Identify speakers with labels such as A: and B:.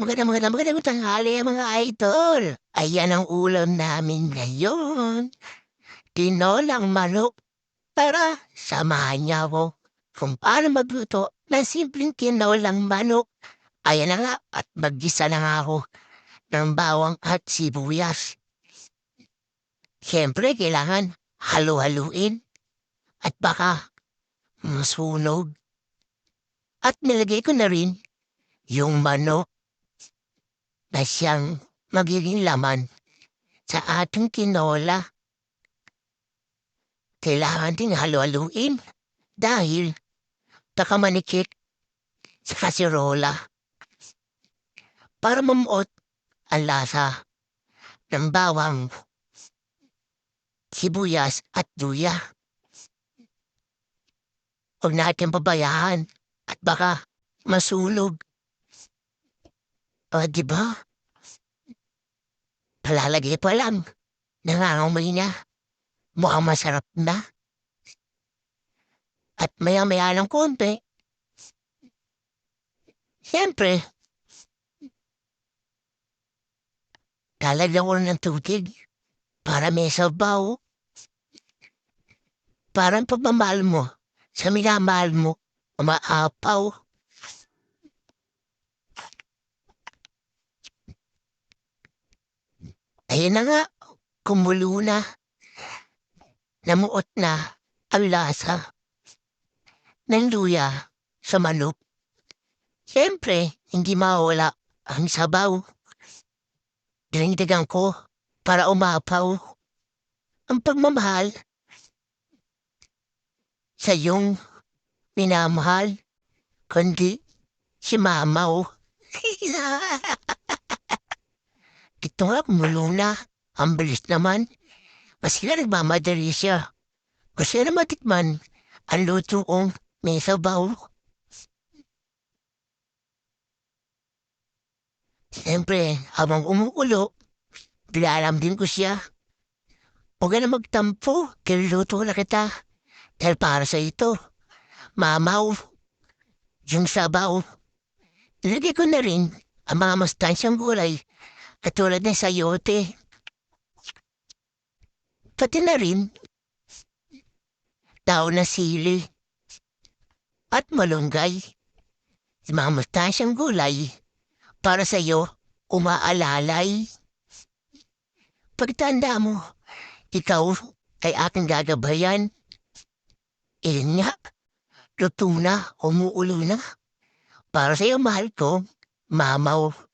A: Magandang tanghali mga idol. Ayan ang ulam namin ngayon, tinolang manok. Tara, samahan niyo ako kung paano magluto ng simpleng tinolang manok. Ayan na nga at maggisa na nga ako ng bawang at sibuyas. Siyempre kailangan halu-haluin at baka masunog. At nilagay ko na rin yung manok na siyang magiging laman sa ating tinola. Kailangan ding halu-haluin dahil baka manikik sa kasirola para mamuot ang lasa ng bawang, sibuyas at luya. Huwag natin pabayaan at baka masunog. O diba? Palalagay pa lang, nangangamoy na. Mukhang masarap na. At maya-maya ng konti, siyempre, lalagyan ko ng tubig para may sabaw. Parang pagmamahal mo sa minamahal mo, umaapaw. Ayun na nga, kumulo na, namuot na ang lasa ng luya sa manok. Siyempre, hindi mawala ang sabaw. Dinigdigan ko para umapaw ang pagmamahal sa iyong minamahal, kundi si Mamaw. Ito nga, kumulo na. Ang bilis naman. Mas sila nagmamadali siya. Kasi na matikman ang luto kong may sabaw. Siyempre, habang umuulo, din ko siya. Huwag ka na magtampo, kiluluto na kita. Dahil para sa ito, Mamaw, yung sabaw. Nilagay ko na rin ang mga mastansyang gulay katulad ng sayote. Pati na rin daon na sili at malunggay. Yung mga mastansyang gulay para sa iyo umaalalay. Pagtanda mo, ikaw ay aking gagabayan. Iyon nga, luto na, umuulo na. Para sa iyo, mahal ko, Mamaw.